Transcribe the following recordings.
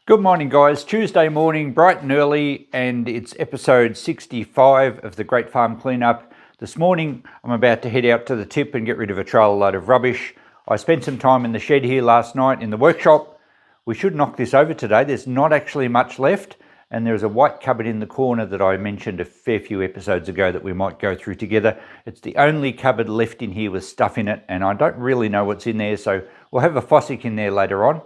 Good morning, guys. Tuesday morning, bright and early, and it's episode 65 of the Great Farm Cleanup. This morning, I'm about to head out to the tip and get rid of a trailer load of rubbish. I spent some time in the shed here last night in the workshop. We should knock this over today. There's not actually much left, and there's a white cupboard in the corner that I mentioned a fair few episodes ago that we might go through together. It's the only cupboard left in here with stuff in it, and I don't really know what's in there, so we'll have a fossick in there later on.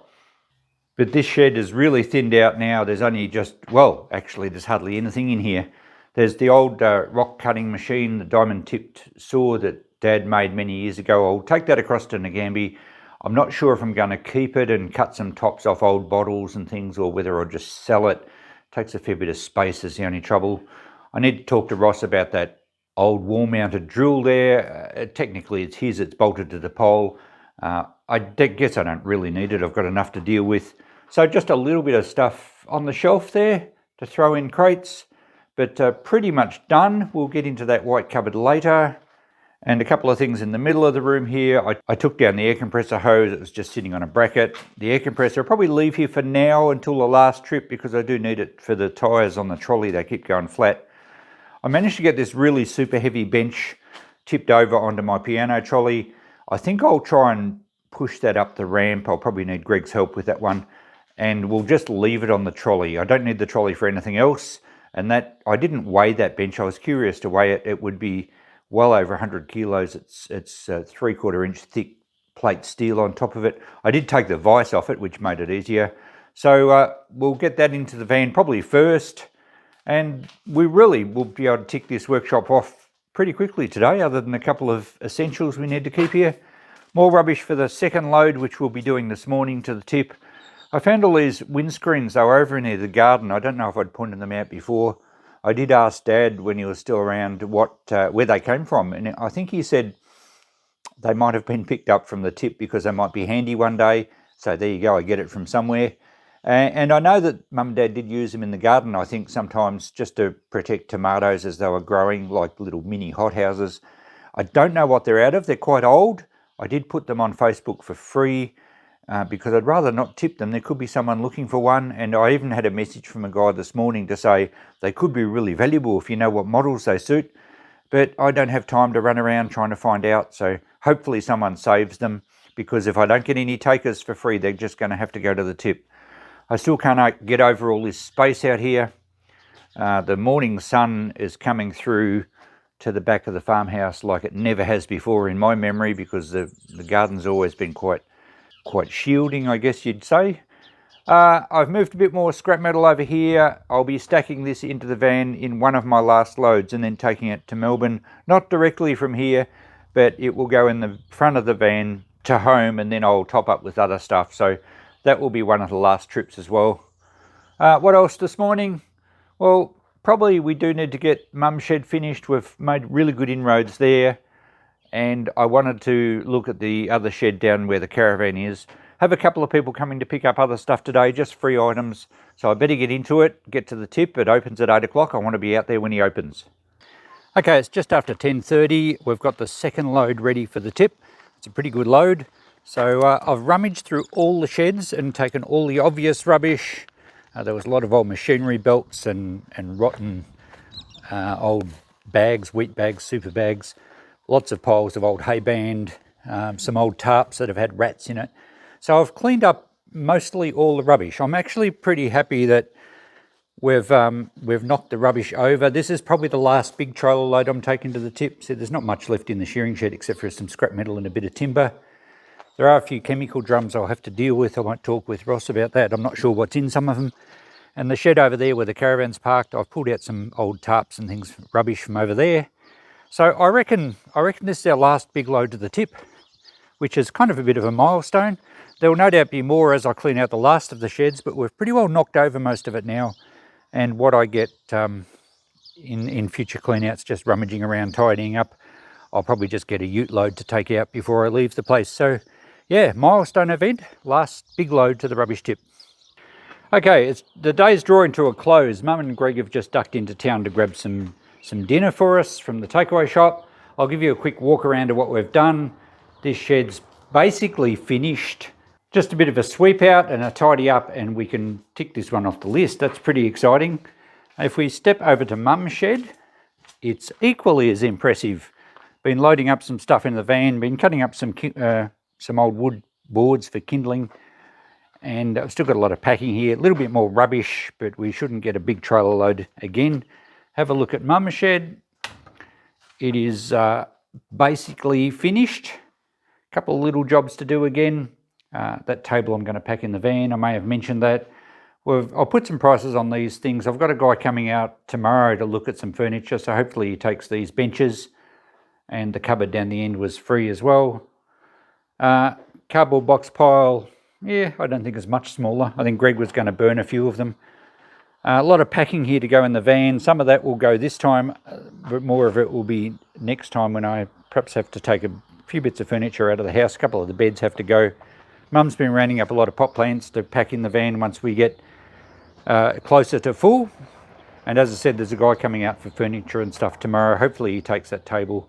But this shed is really thinned out now. There's only actually there's hardly anything in here. There's the old rock cutting machine, the diamond tipped saw that Dad made many years ago. I'll take that across to Nagambie. I'm not sure if I'm going to keep it and cut some tops off old bottles and things, or whether I'll just sell it. It takes a fair bit of space is the only trouble. I need to talk to Ross about that old wall mounted drill there. Technically it's his, it's bolted to the pole. I guess I don't really need it. I've got enough to deal with. So just a little bit of stuff on the shelf there to throw in crates, but pretty much done. We'll get into that white cupboard later. And a couple of things in the middle of the room here. I took down the air compressor hose. It was just sitting on a bracket. The air compressor I'll probably leave here for now until the last trip, because I do need it for the tyres on the trolley. They keep going flat. I managed to get this really super heavy bench tipped over onto my piano trolley. I think I'll try and push that up the ramp. I'll probably need Greg's help with that one. And we'll just leave it on the trolley. I don't need the trolley for anything else. And that, I didn't weigh that bench. I was curious to weigh it. It would be well over 100 kilos. It's 3/4 inch thick plate steel on top of it. I did take the vise off it, which made it easier. So we'll get that into the van probably first. And we really will be able to tick this workshop off pretty quickly today, other than a couple of essentials we need to keep here. More rubbish for the second load, which we'll be doing this morning to the tip. I found all these windscreens. They were over near the garden. I don't know if I'd pointed them out before. I did ask Dad when he was still around where they came from, and I think he said they might have been picked up from the tip because they might be handy one day. So there you go, I get it from somewhere. And I know that Mum and Dad did use them in the garden, I think sometimes just to protect tomatoes as they were growing, like little mini hothouses. I don't know what they're out of. They're quite old. I did put them on Facebook for free. Because I'd rather not tip them. There could be someone looking for one, and I even had a message from a guy this morning to say they could be really valuable if you know what models they suit, but I don't have time to run around trying to find out, so hopefully someone saves them, because if I don't get any takers for free, they're just going to have to go to the tip. I still can't get over all this space out here. The morning sun is coming through to the back of the farmhouse like it never has before in my memory, because the garden's always been quite shielding, I guess you'd say. I've moved a bit more scrap metal over here. I'll be stacking this into the van in one of my last loads and then taking it to Melbourne, not directly from here, but it will go in the front of the van to home, and then I'll top up with other stuff. So that will be one of the last trips as well. What else this morning? Well, probably we do need to get Mum's shed finished. We've made really good inroads there. And I wanted to look at the other shed down where the caravan is. Have a couple of people coming to pick up other stuff today, just free items. So I better get into it, get to the tip. It opens at 8 o'clock. I want to be out there when he opens. Okay, it's just after 10:30. We've got the second load ready for the tip. It's a pretty good load. So I've rummaged through all the sheds and taken all the obvious rubbish. There was a lot of old machinery belts and rotten old bags, wheat bags, super bags. Lots of piles of old hay band, some old tarps that have had rats in it. So I've cleaned up mostly all the rubbish. I'm actually pretty happy that we've knocked the rubbish over. This is probably the last big trailer load I'm taking to the tip. So there's not much left in the shearing shed except for some scrap metal and a bit of timber. There are a few chemical drums I'll have to deal with. I won't talk with Ross about that. I'm not sure what's in some of them. And the shed over there where the caravan's parked, I've pulled out some old tarps and things, rubbish from over there. So I reckon this is our last big load to the tip, which is kind of a bit of a milestone. There will no doubt be more as I clean out the last of the sheds, but we've pretty well knocked over most of it now. And what I get in future cleanouts, just rummaging around, tidying up, I'll probably just get a ute load to take out before I leave the place. So yeah, milestone event, last big load to the rubbish tip. Okay, the day's drawing to a close. Mum and Greg have just ducked into town to grab some dinner for us from the takeaway shop. I'll give you a quick walk around of what we've done. This shed's basically finished Just a bit of a sweep out and a tidy up, and we can tick this one off the list. That's pretty exciting. If we step over to Mum's shed, it's equally as impressive. Been loading up some stuff in the van, been cutting up some old wood boards for kindling, and I've still got a lot of packing here. A little bit more rubbish, but we shouldn't get a big trailer load again. Have a look at Mum's shed. It is basically finished. A couple of little jobs to do again. That table I'm going to pack in the van. I may have mentioned that. I'll put some prices on these things. I've got a guy coming out tomorrow to look at some furniture, so hopefully he takes these benches, and the cupboard down the end was free as well. Cardboard box pile, yeah, I don't think it's much smaller. I think Greg was going to burn a few of them. A lot of packing here to go in the van. Some of that will go this time, but more of it will be next time when I perhaps have to take a few bits of furniture out of the house. A couple of the beds have to go. Mum's been rounding up a lot of pot plants to pack in the van once we get closer to full. And as I said, there's a guy coming out for furniture and stuff tomorrow. Hopefully he takes that table.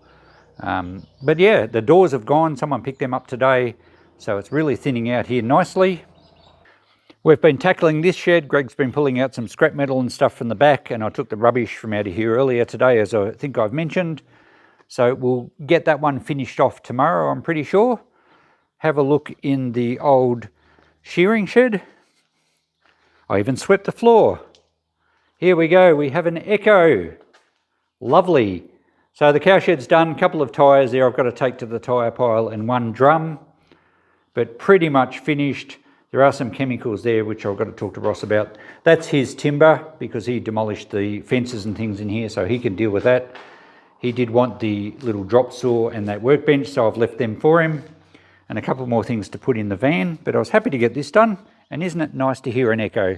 But yeah, the doors have gone. Someone picked them up today. So it's really thinning out here nicely. We've been tackling this shed. Greg's been pulling out some scrap metal and stuff from the back, and I took the rubbish from out of here earlier today, as I think I've mentioned. So we'll get that one finished off tomorrow, I'm pretty sure. Have a look in the old shearing shed. I even swept the floor. Here we go, we have an Echo. Lovely. So the cow shed's done, a couple of tyres there I've got to take to the tyre pile, and one drum, but pretty much finished. There are some chemicals there which I've got to talk to Ross about. That's his timber because he demolished the fences and things in here, so he can deal with that. He did want the little drop saw and that workbench, so I've left them for him. And a couple more things to put in the van, but I was happy to get this done. And isn't it nice to hear an Echo?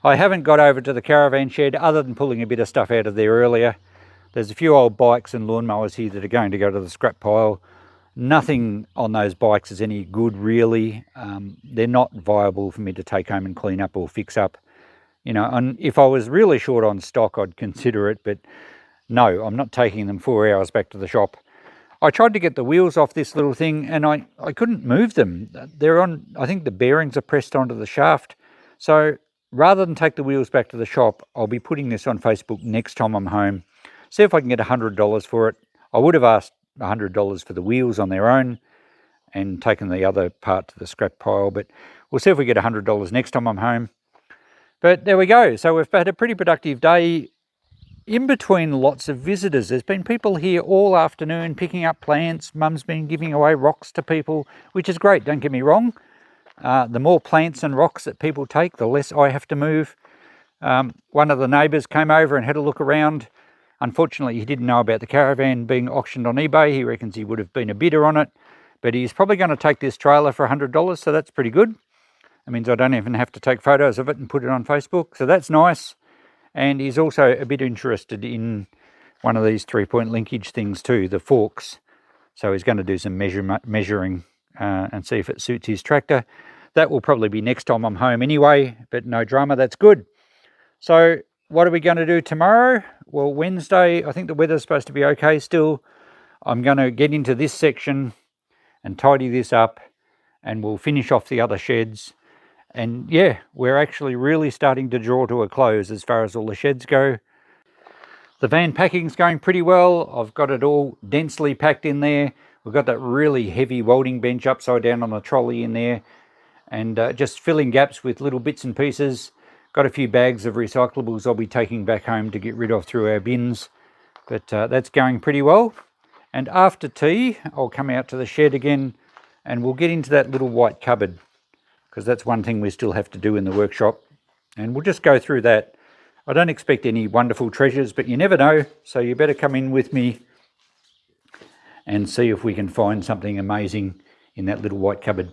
I haven't got over to the caravan shed other than pulling a bit of stuff out of there earlier. There's a few old bikes and lawnmowers here that are going to go to the scrap pile. Nothing on those bikes is any good really. They're not viable for me to take home and clean up or fix up. You know, and if I was really short on stock, I'd consider it, but no, I'm not taking them 4 hours back to the shop. I tried to get the wheels off this little thing and I couldn't move them. They're on, I think the bearings are pressed onto the shaft. So rather than take the wheels back to the shop, I'll be putting this on Facebook next time I'm home. See if I can get $100 for it. I would have asked $100 for the wheels on their own and taken the other part to the scrap pile, but we'll see if we get $100 next time I'm home. But there we go. So we've had a pretty productive day. In between lots of visitors, there's been people here all afternoon picking up plants. Mum's been giving away rocks to people, which is great, don't get me wrong. The more plants and rocks that people take, the less I have to move. One of the neighbours came over and had a look around. Unfortunately, he didn't know about the caravan being auctioned on eBay. He reckons he would have been a bidder on it, but he's probably going to take this trailer for $100, so that's pretty good. That means I don't even have to take photos of it and put it on Facebook, so that's nice. And he's also a bit interested in one of these 3-point linkage things too, the forks. So he's going to do some measuring and see if it suits his tractor. That will probably be next time I'm home anyway, but no drama, that's good. So what are we going to do tomorrow? Well, Wednesday, I think the weather's supposed to be okay still. I'm going to get into this section and tidy this up, and we'll finish off the other sheds. And yeah, we're actually really starting to draw to a close as far as all the sheds go. The van packing's going pretty well. I've got it all densely packed in there. We've got that really heavy welding bench upside down on the trolley in there, and just filling gaps with little bits and pieces. Got a few bags of recyclables I'll be taking back home to get rid of through our bins, but that's going pretty well. And after tea, I'll come out to the shed again and we'll get into that little white cupboard, because that's one thing we still have to do in the workshop, and we'll just go through that. I don't expect any wonderful treasures, but you never know, so you better come in with me and see if we can find something amazing in that little white cupboard.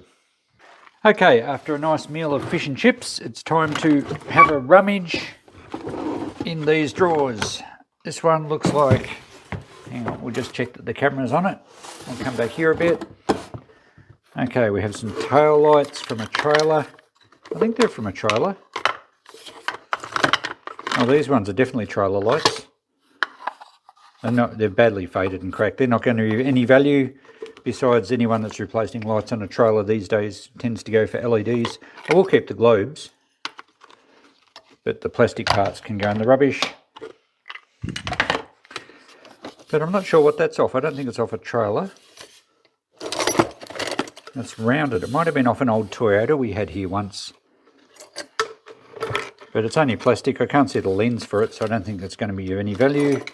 Okay, after a nice meal of fish and chips, it's time to have a rummage in these drawers. This one looks like, hang on, we'll just check that the camera's on it. I'll come back here a bit. Okay, we have some tail lights from a trailer. I think they're from a trailer. Oh, these ones are definitely trailer lights. They're badly faded and cracked. They're not going to be any value besides anyone that's replacing lights on a trailer these days tends to go for LEDs. I will keep the globes, but the plastic parts can go in the rubbish. But I'm not sure what that's off. I don't think it's off a trailer. It's rounded. It might have been off an old Toyota we had here once. But it's only plastic. I can't see the lens for it, so I don't think it's going to be of any value.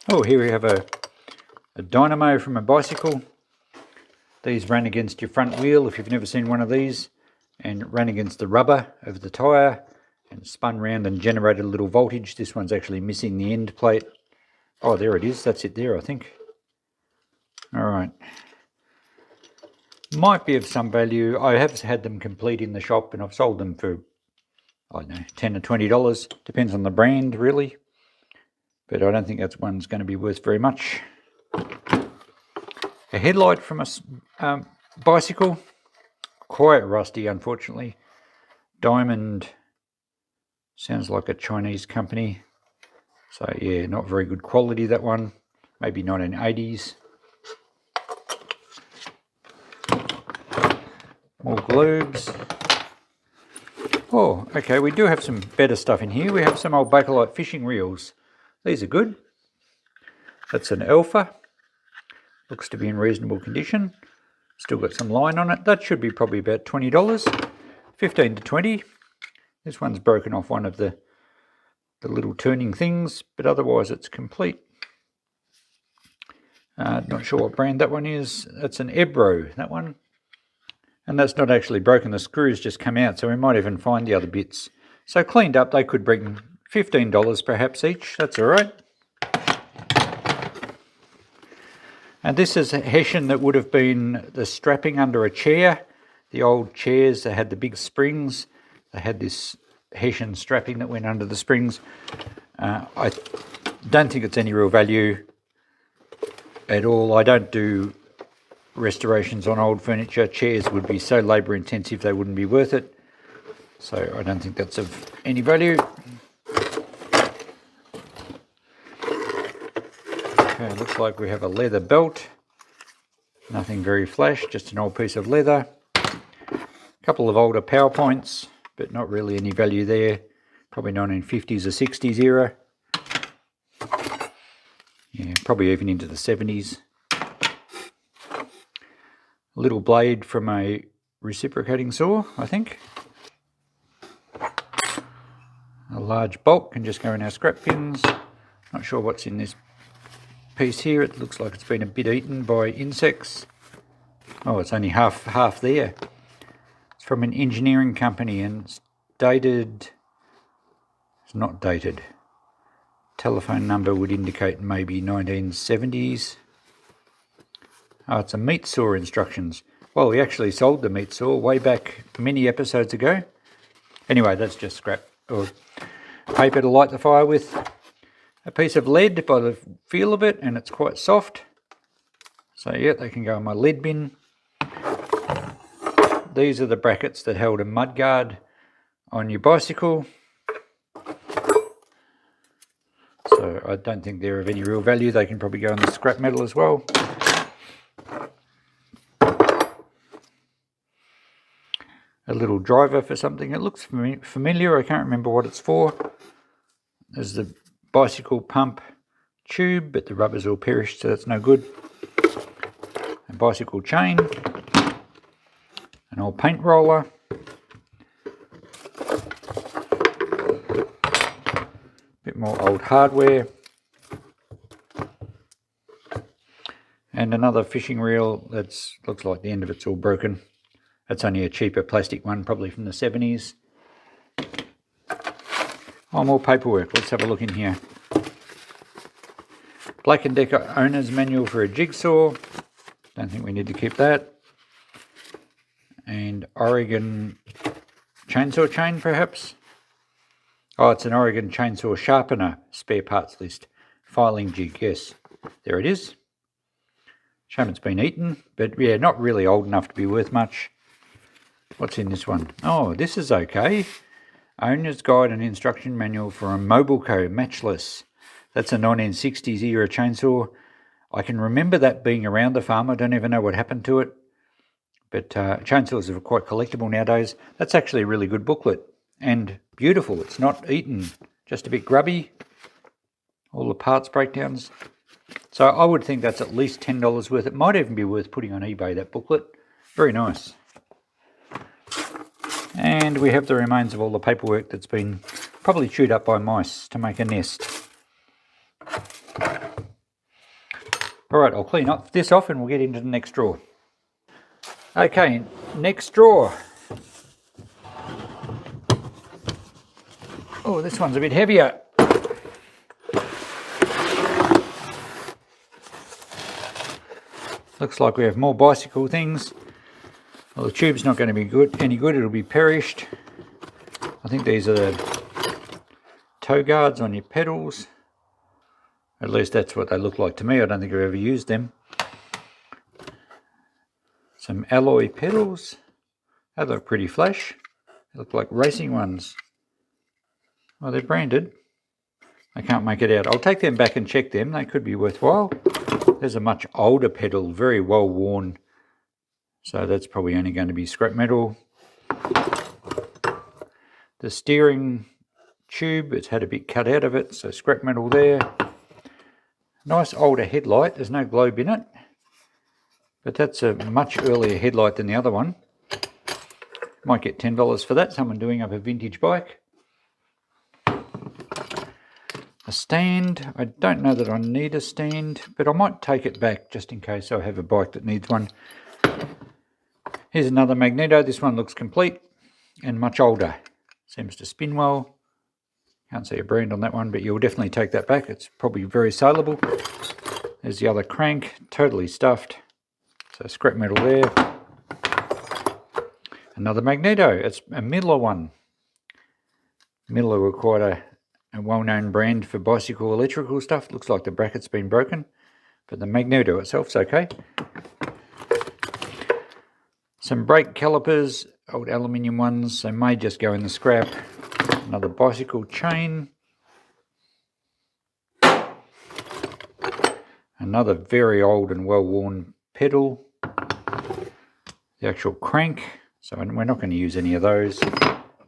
Oh, here we have a dynamo from a bicycle. These ran against your front wheel, if you've never seen one of these, and ran against the rubber of the tyre and spun round and generated a little voltage. This one's actually missing the end plate. Oh, there it is. That's it there, I think. All right. Might be of some value. I have had them complete in the shop and I've sold them for, I don't know, $10 or $20. Depends on the brand, really. But I don't think that one's going to be worth very much. A headlight from a bicycle. Quite rusty, unfortunately. Diamond. Sounds like a Chinese company. So, yeah, not very good quality, that one. Maybe 1980s. More globes. Oh, okay, we do have some better stuff in here. We have some old Bakelite fishing reels. These are good. That's an Alpha. Looks to be in reasonable condition. Still got some line on it. That should be probably about $20. 15 to 20. This one's broken off one of the little turning things, but otherwise it's complete. Not sure what brand that one is. That's an Ebro, that one. And that's not actually broken. The screws just come out, so we might even find the other bits. So cleaned up, they could bring $15 perhaps each. That's all right. And this is a Hessian that would have been the strapping under a chair. The old chairs, they had the big springs. They had this Hessian strapping that went under the springs. I don't think it's any real value at all. I don't do restorations on old furniture. Chairs would be so labour intensive they wouldn't be worth it. So I don't think that's of any value. Okay, looks like we have a leather belt. Nothing very flash, just an old piece of leather. A couple of older PowerPoints, but not really any value there. Probably 1950s or 60s era. Yeah, probably even into the 70s. A little blade from a reciprocating saw, I think. A large bolt can just go in our scrap bins. Not sure what's in this piece here. It looks like it's been a bit eaten by insects. Oh, it's only half there. It's from an engineering company and it's dated. It's not dated. Telephone number would indicate maybe 1970s. Oh, it's a meat saw instructions. Well, we actually sold the meat saw way back many episodes ago. Anyway, that's just scrap or paper to light the fire with. A piece of lead by the feel of it, and it's quite soft. So yeah, they can go in my lead bin. These are the brackets that held a mudguard on your bicycle. So I don't think they're of any real value. They can probably go in the scrap metal as well. A little driver for something. It looks familiar. I can't remember what it's for. There's the bicycle pump tube, but the rubber's all perished, so that's no good. A bicycle chain. An old paint roller. Bit more old hardware. And another fishing reel that's looks like the end of it's all broken. That's only a cheaper plastic one, probably from the 70s. Oh, more paperwork. Let's have a look in here. Black & Decker owner's manual for a jigsaw. Don't think we need to keep that. And Oregon chainsaw chain, perhaps. Oh, it's an Oregon chainsaw sharpener spare parts list. Filing jig, yes. There it is. Shame it's been eaten, but yeah, not really old enough to be worth much. What's in this one? Oh, this is okay. Owner's Guide and Instruction Manual for a Mobilco Matchless. That's a 1960s era chainsaw. I can remember that being around the farm. I don't even know what happened to it. But chainsaws are quite collectible nowadays. That's actually a really good booklet and beautiful. It's not eaten, just a bit grubby. All the parts breakdowns. So I would think that's at least $10 worth. It might even be worth putting on eBay, that booklet. Very nice. And we have the remains of all the paperwork that's been probably chewed up by mice to make a nest. All right, I'll clean up this off and we'll get into the next drawer. Okay, next drawer. Oh, this one's a bit heavier. Looks like we have more bicycle things. Well, the tube's not going to be any good. It'll be perished. I think these are the toe guards on your pedals. At least that's what they look like to me. I don't think I've ever used them. Some alloy pedals. They look pretty flash. They look like racing ones. Well, they're branded. I can't make it out. I'll take them back and check them. They could be worthwhile. There's a much older pedal, very well worn. So that's probably only going to be scrap metal. The steering tube, it's had a bit cut out of it, so scrap metal there. Nice older headlight. There's no globe in it. But that's a much earlier headlight than the other one. Might get $10 for that. Someone doing up a vintage bike. A stand. I don't know that I need a stand, but I might take it back just in case I have a bike that needs one. Here's another magneto. This one looks complete and much older. Seems to spin well. Can't see a brand on that one, but you'll definitely take that back. It's probably very saleable. There's the other crank, totally stuffed. So scrap metal there. Another magneto. It's a Miller one. Miller were quite a well-known brand for bicycle electrical stuff. Looks like the bracket's been broken, but the magneto itself's okay. Some brake calipers, old aluminium ones, they may just go in the scrap. Another bicycle chain. Another very old and well-worn pedal. The actual crank, so we're not going to use any of those.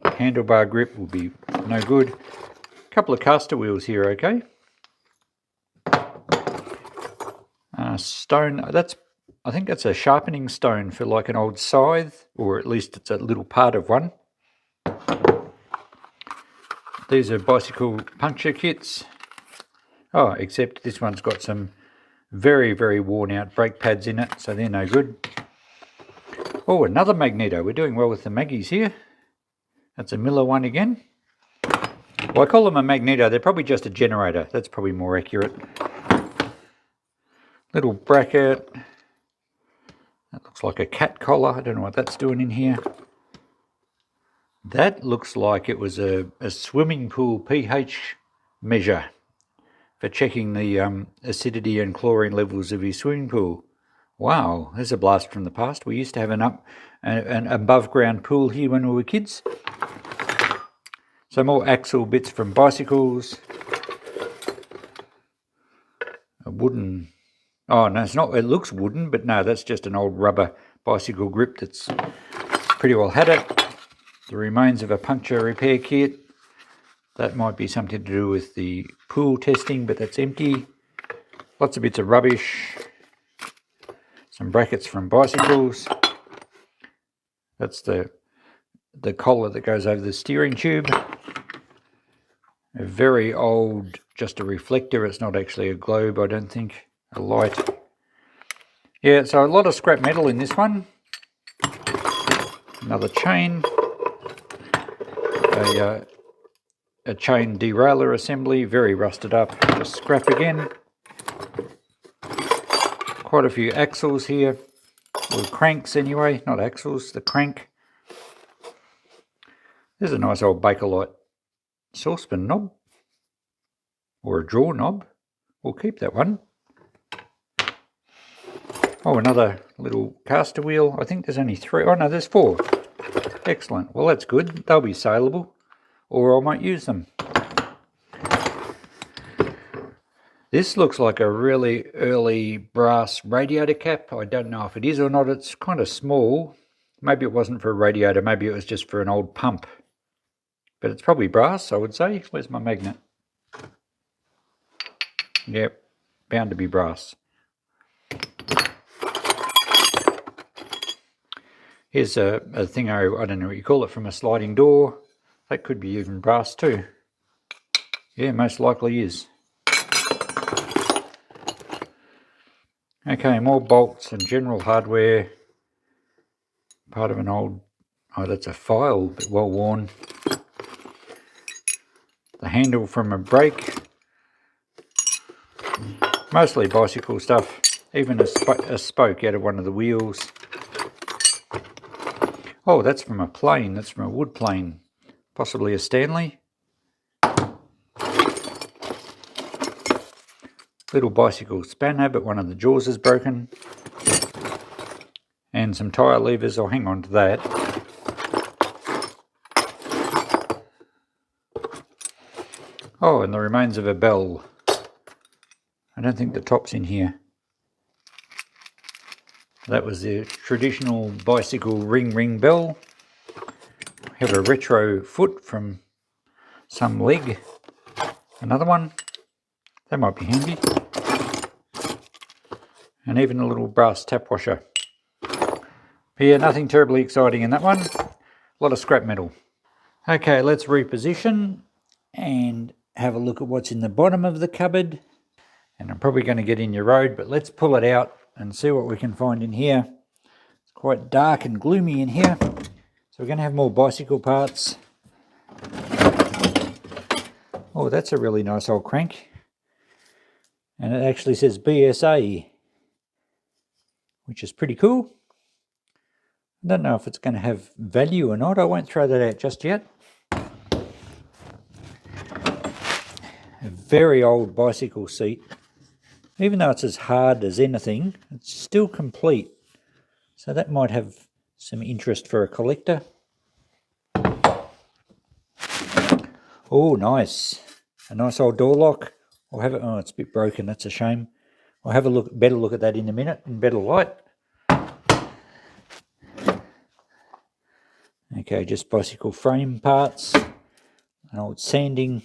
Handlebar grip will be no good. Couple of caster wheels here, okay. Stone, I think that's a sharpening stone for like an old scythe, or at least it's a little part of one. These are bicycle puncture kits. Oh, except this one's got some very, very worn out brake pads in it, so they're no good. Oh, another magneto. We're doing well with the Maggies here. That's a Miller one again. Well, I call them a magneto. They're probably just a generator. That's probably more accurate. Little bracket. That looks like a cat collar. I don't know what that's doing in here. That looks like it was a swimming pool pH measure for checking the acidity and chlorine levels of your swimming pool. Wow, there's a blast from the past. We used to have an above ground pool here when we were kids. So more axle bits from bicycles. A wooden, oh no, it's not, it looks wooden, but no, that's just an old rubber bicycle grip that's pretty well had it. The remains of a puncture repair kit. That might be something to do with the pool testing, but that's empty. Lots of bits of rubbish. Some brackets from bicycles. That's the collar that goes over the steering tube. A very old, just a reflector. It's not actually a globe, I don't think. A light. Yeah, so a lot of scrap metal in this one. Another chain. A chain derailleur assembly, very rusted up. Just scrap again. Quite a few axles here. Or cranks anyway, not axles, the crank. There's a nice old Bakelite saucepan knob, or a drawer knob. We'll keep that one. Oh, another little caster wheel. I think there's only 3. Oh no, there's 4. Excellent. Well, that's good. They'll be saleable, or I might use them. This looks like a really early brass radiator cap. I don't know if it is or not. It's kind of small. Maybe it wasn't for a radiator. Maybe it was just for an old pump. But it's probably brass, I would say. Where's my magnet? Yep, bound to be brass. Here's a thing, I don't know what you call it, from a sliding door. That could be even brass too. Yeah, most likely is. Okay, more bolts and general hardware. Part of an old, oh, that's a file, a bit well worn. The handle from a brake. Mostly bicycle stuff. Even a spoke out of one of the wheels. Oh, that's from a plane. That's from a wood plane. Possibly a Stanley. Little bicycle spanner, but one of the jaws is broken. And some tyre levers. I'll hang on to that. Oh, and the remains of a bell. I don't think the top's in here. That was the traditional bicycle ring bell. We have a retro foot from some leg. Another one. That might be handy. And even a little brass tap washer. But yeah, nothing terribly exciting in that one. A lot of scrap metal. Okay, let's reposition and have a look at what's in the bottom of the cupboard. And I'm probably going to get in your road, but let's pull it out and see what we can find in here. It's quite dark and gloomy in here. So we're going to have more bicycle parts. Oh, that's a really nice old crank. And it actually says BSA, which is pretty cool. I don't know if it's going to have value or not. I won't throw that out just yet. A very old bicycle seat. Even though it's as hard as anything, it's still complete. So that might have some interest for a collector. Oh, nice. A nice old door lock. I'll have it. Oh, it's a bit broken. That's a shame. I'll have a better look at that in a minute in better light. Okay, just bicycle frame parts. An old sanding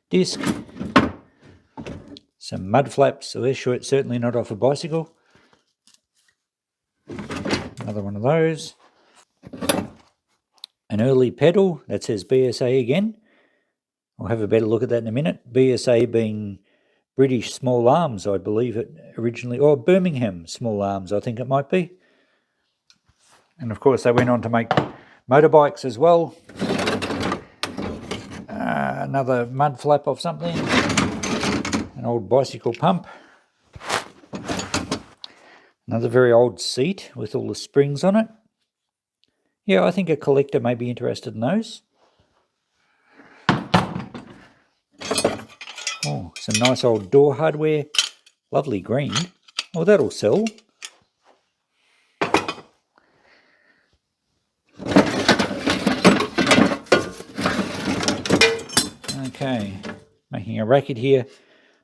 disc. Some mud flaps. So they're certainly not off a bicycle. Another one of those. An early pedal that says BSA again. I'll have a better look at that in a minute. BSA being British Small Arms, I believe it originally, or Birmingham Small Arms, I think it might be. And of course they went on to make motorbikes as well. Another mud flap of something. An old bicycle pump. Another very old seat with all the springs on it. Yeah, I think a collector may be interested in those. Oh, some nice old door hardware. Lovely green. Oh, that'll sell. Okay, making a racket here.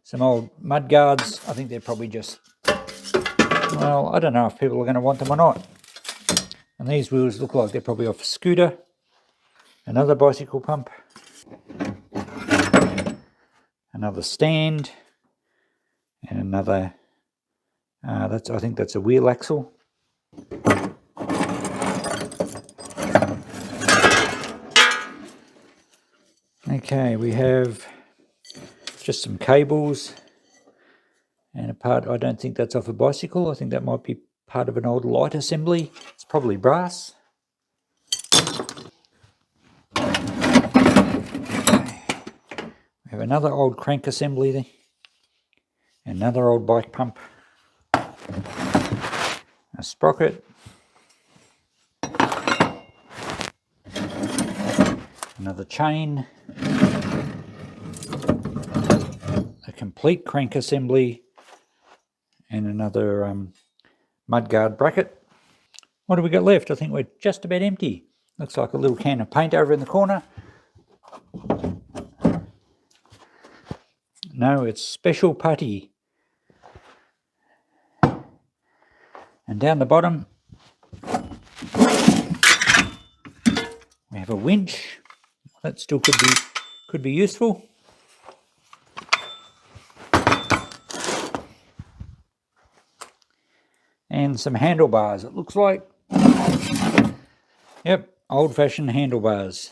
Some old mud guards. I think they're probably just, well, I don't know if people are going to want them or not. And these wheels look like they're probably off a scooter. Another bicycle pump. Another stand. And another, I think that's a wheel axle. Okay, we have just some cables and a part. I don't think that's off a bicycle. I think that might be part of an old light assembly. It's probably brass. We have another old crank assembly there. Another old bike pump. A sprocket. Another chain. A complete crank assembly. And another mudguard bracket. What do we got left? I think we're just about empty. Looks like a little can of paint over in the corner. No, it's Special Putty. And down the bottom, we have a winch. That still could be useful. And some handlebars, it looks like. Yep, old-fashioned handlebars.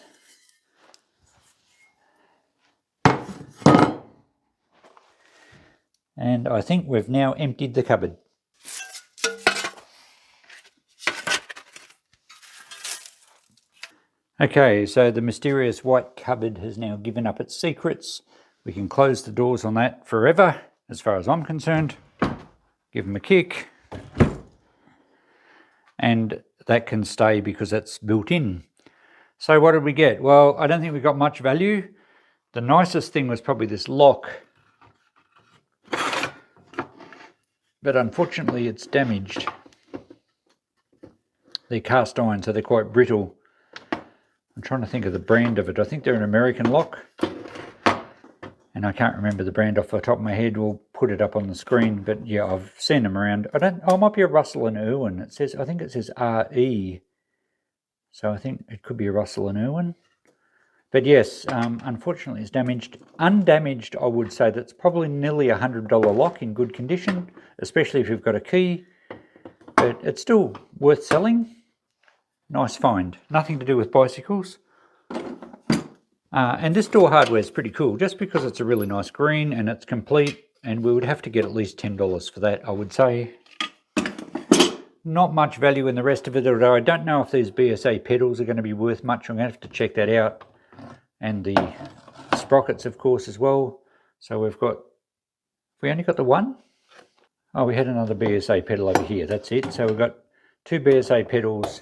And I think we've now emptied the cupboard. Okay, so the mysterious white cupboard has now given up its secrets. We can close the doors on that forever, as far as I'm concerned. Give them a kick. And that can stay because it's built in. So what did we get? Well, I don't think we got much value. The nicest thing was probably this lock. But unfortunately it's damaged. They're cast iron, so they're quite brittle. I'm trying to think of the brand of it. I think they're an American lock. And I can't remember the brand off the top of my head. We'll put it up on the screen. But yeah, I've seen them around. It might be a Russell and Irwin. I think it says RE. So I think it could be a Russell and Irwin. But yes, unfortunately it's damaged. Undamaged, I would say that's probably nearly a $100 lock in good condition, especially if you've got a key. But it's still worth selling. Nice find. Nothing to do with bicycles. And this door hardware is pretty cool, just because it's a really nice green and it's complete, and we would have to get at least $10 for that, I would say. Not much value in the rest of it, although I don't know if these BSA pedals are going to be worth much. I'm going to have to check that out. And the sprockets, of course, as well. So we only got the one? Oh, we had another BSA pedal over here, that's it. So we've got two BSA pedals.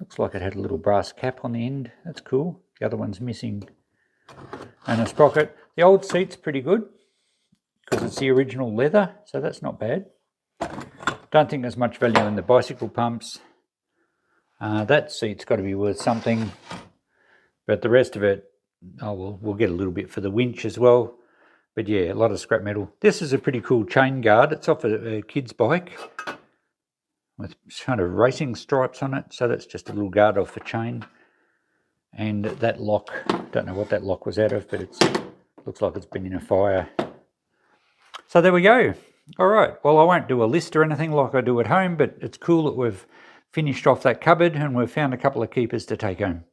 Looks like it had a little brass cap on the end, that's cool. The other one's missing. And a sprocket. The old seat's pretty good because it's the original leather, so that's not bad. Don't think there's much value in the bicycle pumps. That seat's got to be worth something. But the rest of it, we'll get a little bit for the winch as well. But yeah, a lot of scrap metal. This is a pretty cool chain guard. It's off a kid's bike with kind of racing stripes on it. So that's just a little guard off the chain. And that lock, don't know what that lock was out of, but it looks like it's been in a fire. So there we go. All right, well, I won't do a list or anything like I do at home, but it's cool that we've finished off that cupboard and we've found a couple of keepers to take home.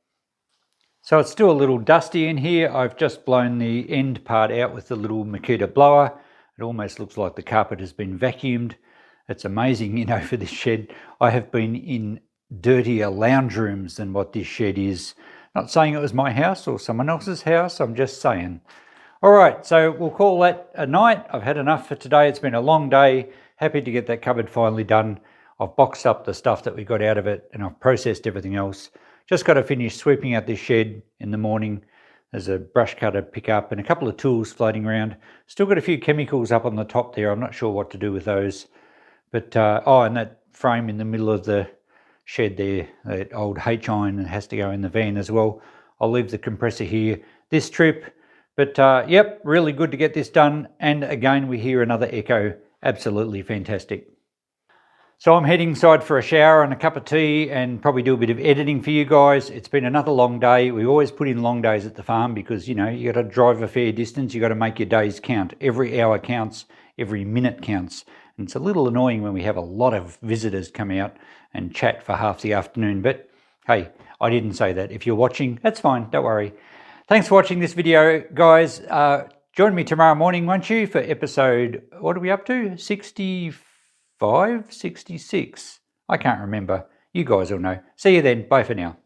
So it's still a little dusty in here. I've just blown the end part out with the little Makita blower. It almost looks like the carpet has been vacuumed. It's amazing, you know, for this shed. I have been in dirtier lounge rooms than what this shed is. Not saying it was my house or someone else's house, I'm just saying. All right, so we'll call that a night. I've had enough for today. It's been a long day. Happy to get that cupboard finally done. I've boxed up the stuff that we got out of it and I've processed everything else. Just got to finish sweeping out this shed in the morning. There's a brush cutter pick up and a couple of tools floating around. Still got a few chemicals up on the top there. I'm not sure what to do with those. But, and that frame in the middle of the shed there, that old H-iron has to go in the van as well. I'll leave the compressor here this trip. But yep, really good to get this done. And again, we hear another echo. Absolutely fantastic. So I'm heading inside for a shower and a cup of tea and probably do a bit of editing for you guys. It's been another long day. We always put in long days at the farm because, you know, you got to drive a fair distance. You got to make your days count. Every hour counts. Every minute counts. And it's a little annoying when we have a lot of visitors come out and chat for half the afternoon. But hey, I didn't say that. If you're watching, that's fine. Don't worry. Thanks for watching this video, guys. Join me tomorrow morning, won't you, for episode, what are we up to? 65, 66? I can't remember. You guys will know. See you then. Bye for now.